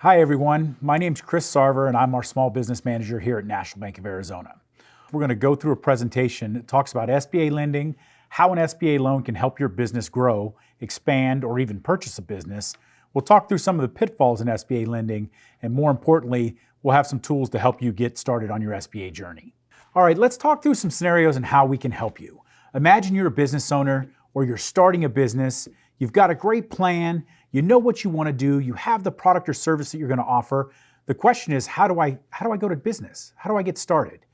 Hi everyone, my name's Chris Sarver and I'm our Small Business Manager here at National Bank of Arizona. We're going to go through a presentation that talks about SBA lending, how an SBA loan can help your business grow, expand, or even purchase a business. We'll talk through some of the pitfalls in SBA lending, and more importantly, we'll have some tools to help you get started on your SBA journey. All right, let's talk through some scenarios and how we can help you. Imagine you're a business owner or you're starting a business. You've got a great plan, you know what you want to do, you have the product or service that you're going to offer. The question is, how do I go to business? How do I get started?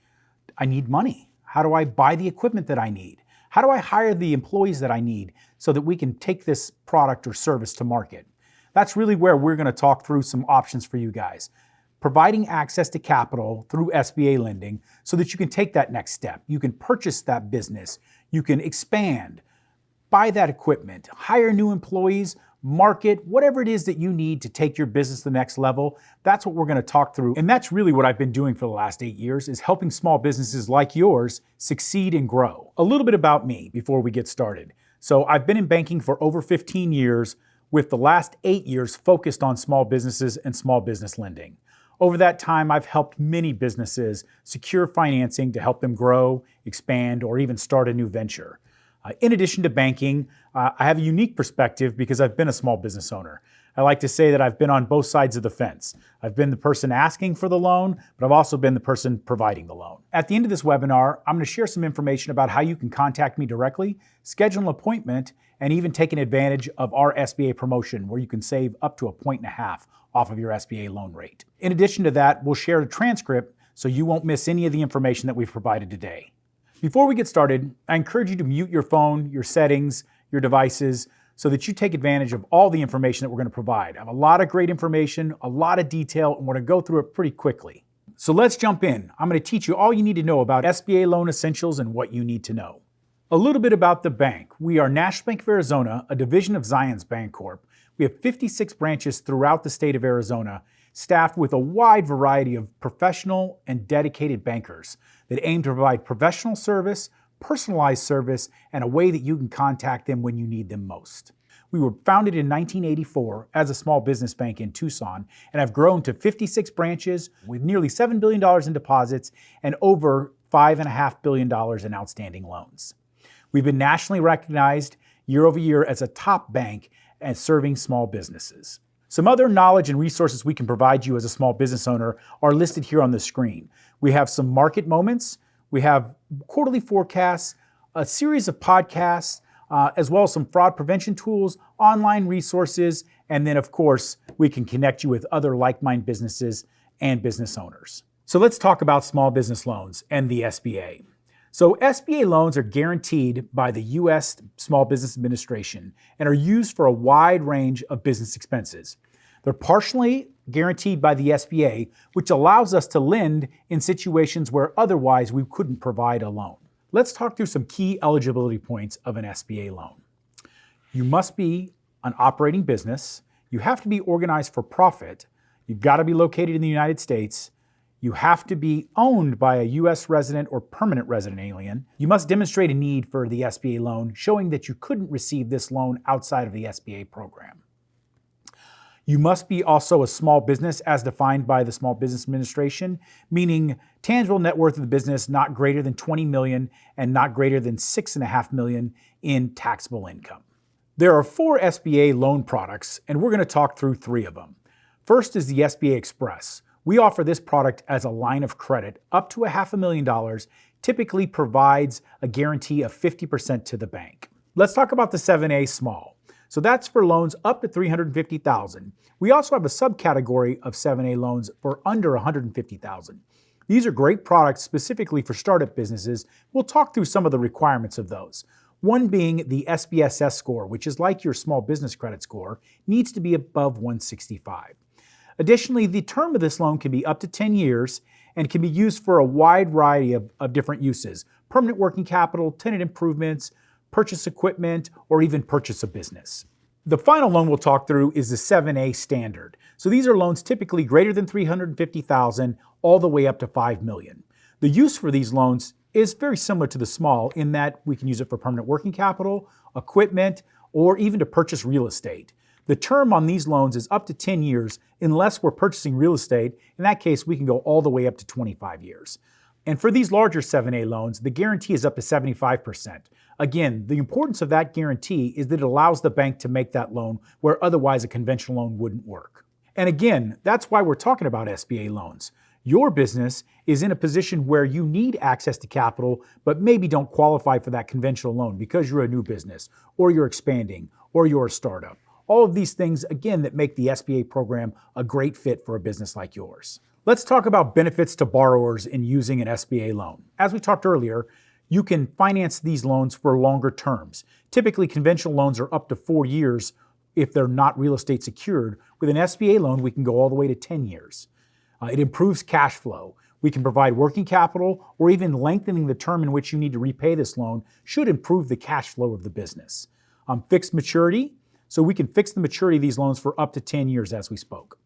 I need money. How do I buy the equipment that I need? How do I hire the employees that I need so that we can take this product or service to market? That's really where we're going to talk through some options for you guys. Providing access to capital through SBA lending so that you can take that next step. You can purchase that business. You can expand, buy that equipment, hire new employees, market, whatever it is that you need to take your business to the next level. That's what we're going to talk through. And that's really what I've been doing for the last 8 years, is helping small businesses like yours succeed and grow. A little bit about me before we get started. So I've been in banking for over 15 years, with the last 8 years focused on small businesses and small business lending. Over that time, I've helped many businesses secure financing to help them grow, expand, or even start a new venture. In addition to banking, I have a unique perspective because I've been a small business owner. I like to say that I've been on both sides of the fence. I've been the person asking for the loan, but I've also been the person providing the loan. At the end of this webinar, I'm going to share some information about how you can contact me directly, schedule an appointment, and even take an advantage of our SBA promotion where you can save up to 1.5 points off of your SBA loan rate. In addition to that, we'll share a transcript so you won't miss any of the information that we've provided today. Before we get started, I encourage you to mute your phone, your settings, your devices, so that you take advantage of all the information that we're going to provide. I have a lot of great information, a lot of detail, and we're going to go through it pretty quickly. So let's jump in. I'm going to teach you all you need to know about SBA loan essentials and what you need to know. A little bit about the bank. We are National Bank of Arizona, a division of Zions Bancorp. We have 56 branches throughout the state of Arizona, staffed with a wide variety of professional and dedicated bankers that aim to provide professional service, personalized service, and a way that you can contact them when you need them most. We were founded in 1984 as a small business bank in Tucson and have grown to 56 branches with nearly $7 billion in deposits and over $5.5 billion in outstanding loans. We've been nationally recognized year over year as a top bank at serving small businesses. Some other knowledge and resources we can provide you as a small business owner are listed here on the screen. We have some market moments, we have quarterly forecasts, a series of podcasts, as well as some fraud prevention tools, online resources, and then of course, we can connect you with other like-minded businesses and business owners. So let's talk about small business loans and the SBA. So SBA loans are guaranteed by the U.S. Small Business Administration and are used for a wide range of business expenses. They're partially guaranteed by the SBA, which allows us to lend in situations where otherwise we couldn't provide a loan. Let's talk through some key eligibility points of an SBA loan. You must be an operating business. You have to be organized for profit. You've got to be located in the United States. You have to be owned by a U.S. resident or permanent resident alien. You must demonstrate a need for the SBA loan, showing that you couldn't receive this loan outside of the SBA program. You must be also a small business as defined by the Small Business Administration, meaning tangible net worth of the business not greater than $20 million and not greater than $6.5 million in taxable income. There are 4 SBA loan products, and we're going to talk through 3 of them. First is the SBA Express. We offer this product as a line of credit up to $500,000, typically provides a guarantee of 50% to the bank. Let's talk about the 7A Small. So that's for loans up to $350,000. We also have a subcategory of 7A loans for under $150,000. These are great products specifically for startup businesses. We'll talk through some of the requirements of those. One being the SBSS score, which is like your small business credit score, needs to be above 165. Additionally, the term of this loan can be up to 10 years and can be used for a wide variety of different uses: permanent working capital, tenant improvements, purchase equipment, or even purchase a business. The final loan we'll talk through is the 7A Standard. So these are loans typically greater than $350,000 all the way up to $5 million. The use for these loans is very similar to the small in that we can use it for permanent working capital, equipment, or even to purchase real estate. The term on these loans is up to 10 years unless we're purchasing real estate. In that case, we can go all the way up to 25 years. And for these larger 7A loans, the guarantee is up to 75%. Again, the importance of that guarantee is that it allows the bank to make that loan where otherwise a conventional loan wouldn't work. And again, that's why we're talking about SBA loans. Your business is in a position where you need access to capital, but maybe don't qualify for that conventional loan because you're a new business, or you're expanding, or you're a startup. All of these things, again, that make the SBA program a great fit for a business like yours. Let's talk about benefits to borrowers in using an SBA loan. As we talked earlier, you can finance these loans for longer terms. Typically, conventional loans are up to 4 years if they're not real estate secured. With an SBA loan, we can go all the way to 10 years. It improves cash flow. We can provide working capital, or even lengthening the term in which you need to repay this loan should improve the cash flow of the business. Fixed maturity, so we can fix the maturity of these loans for up to 10 years as we spoke.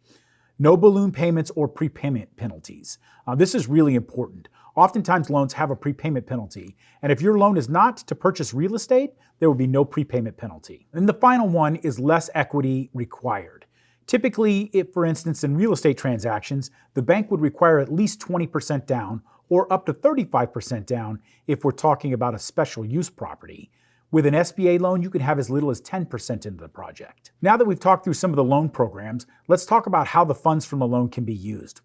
No balloon payments or prepayment penalties. This is really important. Oftentimes loans have a prepayment penalty, and if your loan is not to purchase real estate, there will be no prepayment penalty. And the final one is less equity required. Typically, if, for instance, in real estate transactions, the bank would require at least 20% down or up to 35% down if we're talking about a special use property. With an SBA loan, you can have as little as 10% into the project. Now that we've talked through some of the loan programs, let's talk about how the funds from the loan can be used.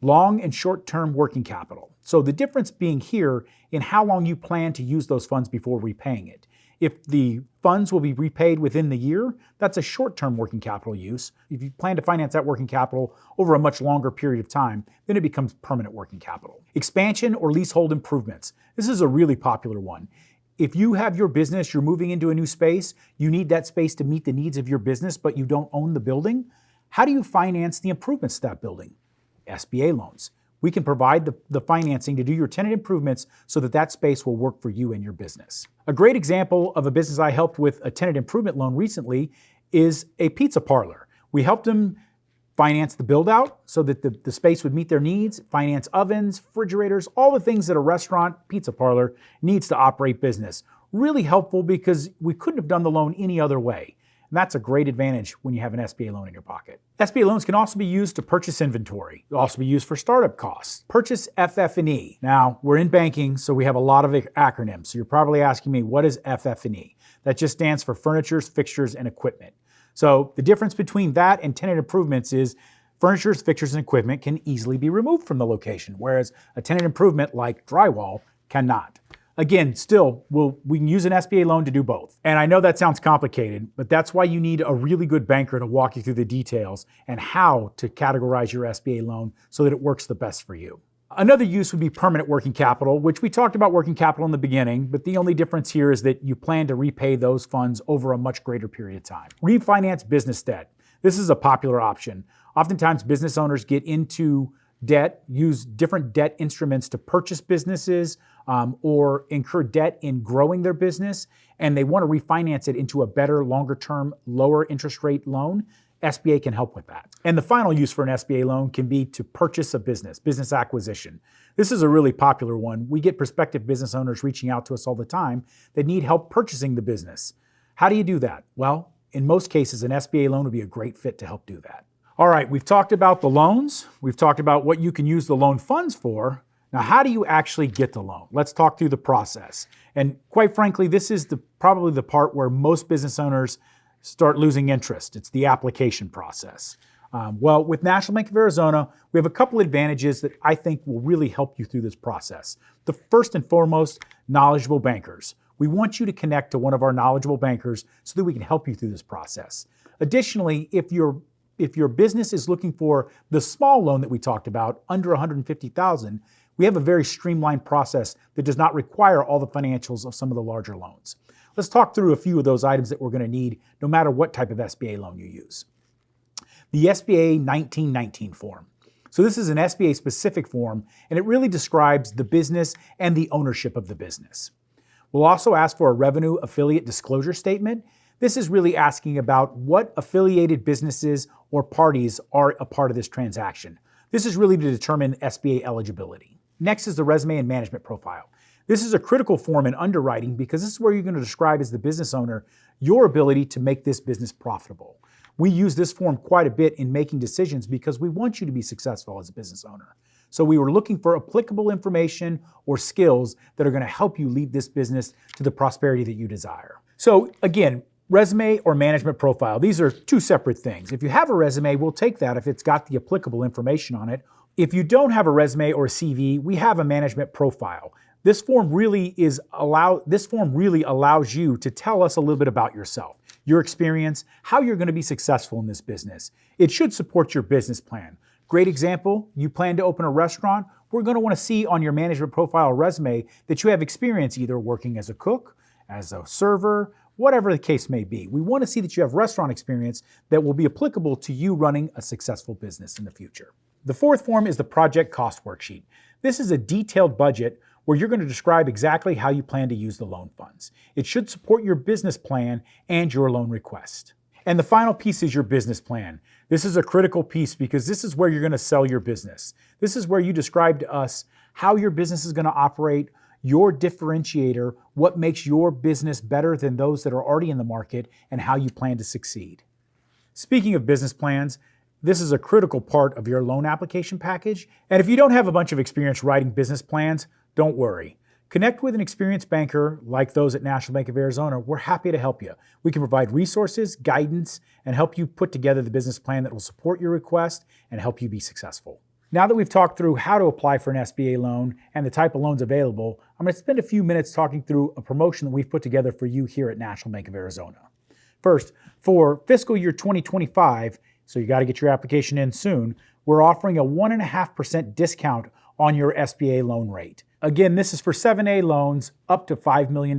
Long and short-term working capital. So the difference being here in how long you plan to use those funds before repaying it. If the funds will be repaid within the year, that's a short-term working capital use. If you plan to finance that working capital over a much longer period of time, then it becomes permanent working capital. Expansion or leasehold improvements. This is a really popular one. If you have your business, you're moving into a new space, you need that space to meet the needs of your business, but you don't own the building, how do you finance the improvements to that building? SBA loans. We can provide the financing to do your tenant improvements so that that space will work for you and your business. A great example of a business I helped with a tenant improvement loan recently is a pizza parlor. We helped them finance the build out so that the space would meet their needs, finance ovens, refrigerators, all the things that a restaurant, pizza parlor needs to operate business. Really helpful because we couldn't have done the loan any other way. And that's a great advantage when you have an SBA loan in your pocket. SBA loans can also be used to purchase inventory. They'll also be used for startup costs. Purchase FF&E. Now, we're in banking, so we have a lot of acronyms. So you're probably asking me, what is FF&E? That just stands for furnitures, fixtures, and equipment. So the difference between that and tenant improvements is furnitures, fixtures, and equipment can easily be removed from the location, whereas a tenant improvement like drywall cannot. Again, still, we can use an SBA loan to do both. And I know that sounds complicated, but that's why you need a really good banker to walk you through the details and how to categorize your SBA loan so that it works the best for you. Another use would be permanent working capital, which we talked about working capital in the beginning, but the only difference here is that you plan to repay those funds over a much greater period of time. Refinance business debt. This is a popular option. Oftentimes, business owners get into debt, use different debt instruments to purchase businesses or incur debt in growing their business, and they want to refinance it into a better, longer-term, lower interest rate loan. SBA can help with that. And the final use for an SBA loan can be to purchase a business acquisition. This is a really popular one. We get prospective business owners reaching out to us all the time that need help purchasing the business. How do you do that? Well, in most cases, an SBA loan would be a great fit to help do that. All right, we've talked about the loans. We've talked about what you can use the loan funds for. Now, how do you actually get the loan? Let's talk through the process. And quite frankly, this is probably the part where most business owners start losing interest. It's the application process. Well, with National Bank of Arizona, we have a couple advantages that I think will really help you through this process. The first and foremost, knowledgeable bankers. We want you to connect to one of our knowledgeable bankers so that we can help you through this process. Additionally, if your business is looking for the small loan that we talked about, under $150,000, we have a very streamlined process that does not require all the financials of some of the larger loans. Let's talk through a few of those items that we're going to need no matter what type of SBA loan you use. The SBA 1919 form. So this is an SBA specific form, and it really describes the business and the ownership of the business. We'll also ask for a revenue affiliate disclosure statement. This is really asking about what affiliated businesses or parties are a part of this transaction. This is really to determine SBA eligibility. Next is the resume and management profile. This is a critical form in underwriting because this is where you're going to describe as the business owner your ability to make this business profitable. We use this form quite a bit in making decisions because we want you to be successful as a business owner. So we were looking for applicable information or skills that are going to help you lead this business to the prosperity that you desire. So again, resume or management profile, these are two separate things. If you have a resume, we'll take that if it's got the applicable information on it. If you don't have a resume or a CV, we have a management profile. This form really allows you to tell us a little bit about yourself, your experience, how you're going to be successful in this business. It should support your business plan. Great example, you plan to open a restaurant. We're going to want to see on your management profile resume that you have experience either working as a cook, as a server, whatever the case may be. We want to see that you have restaurant experience that will be applicable to you running a successful business in the future. The fourth form is the project cost worksheet. This is a detailed budget where you're going to describe exactly how you plan to use the loan funds. It should support your business plan and your loan request. And the final piece is your business plan. This is a critical piece because this is where you're going to sell your business. This is where you describe to us how your business is going to operate, your differentiator, what makes your business better than those that are already in the market, and how you plan to succeed. Speaking of business plans, this is a critical part of your loan application package. And if you don't have a bunch of experience writing business plans, don't worry. Connect with an experienced banker like those at National Bank of Arizona. We're happy to help you. We can provide resources, guidance, and help you put together the business plan that will support your request and help you be successful. Now that we've talked through how to apply for an SBA loan and the type of loans available, I'm going to spend a few minutes talking through a promotion that we've put together for you here at National Bank of Arizona. First, for fiscal year 2025, so you got to get your application in soon, we're offering a 1.5% discount on your SBA loan rate. Again, this is for 7A loans up to $5 million.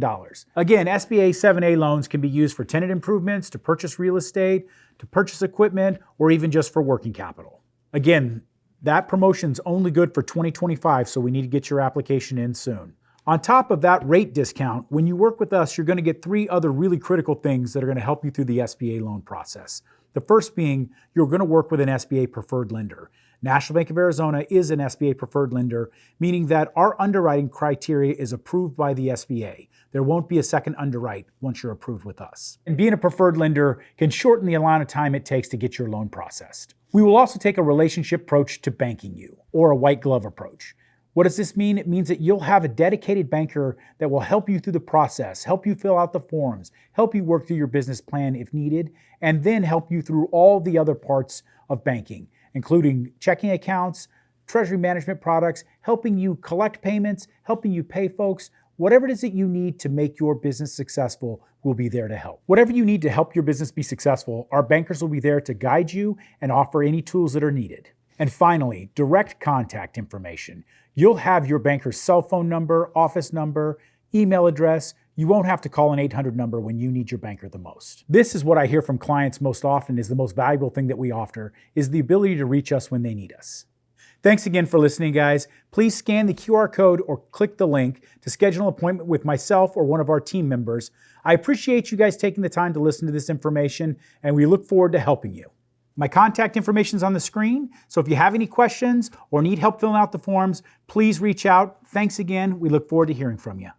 Again, SBA 7A loans can be used for tenant improvements, to purchase real estate, to purchase equipment, or even just for working capital. Again, that promotion's only good for 2025, so we need to get your application in soon. On top of that rate discount, when you work with us, you're going to get 3 other really critical things that are going to help you through the SBA loan process. The first being, you're going to work with an SBA preferred lender. National Bank of Arizona is an SBA preferred lender, meaning that our underwriting criteria is approved by the SBA. There won't be a second underwrite once you're approved with us. And being a preferred lender can shorten the amount of time it takes to get your loan processed. We will also take a relationship approach to banking you, or a white glove approach. What does this mean? It means that you'll have a dedicated banker that will help you through the process, help you fill out the forms, help you work through your business plan if needed, and then help you through all the other parts of banking, including checking accounts, treasury management products, helping you collect payments, helping you pay folks. Whatever it is that you need to make your business successful, we'll be there to help. Whatever you need to help your business be successful, our bankers will be there to guide you and offer any tools that are needed. And finally, direct contact information. You'll have your banker's cell phone number, office number, email address. You won't have to call an 800 number when you need your banker the most. This is what I hear from clients most often is the most valuable thing that we offer, is the ability to reach us when they need us. Thanks again for listening, guys. Please scan the QR code or click the link to schedule an appointment with myself or one of our team members. I appreciate you guys taking the time to listen to this information, and we look forward to helping you. My contact information is on the screen, so if you have any questions or need help filling out the forms, please reach out. Thanks again. We look forward to hearing from you.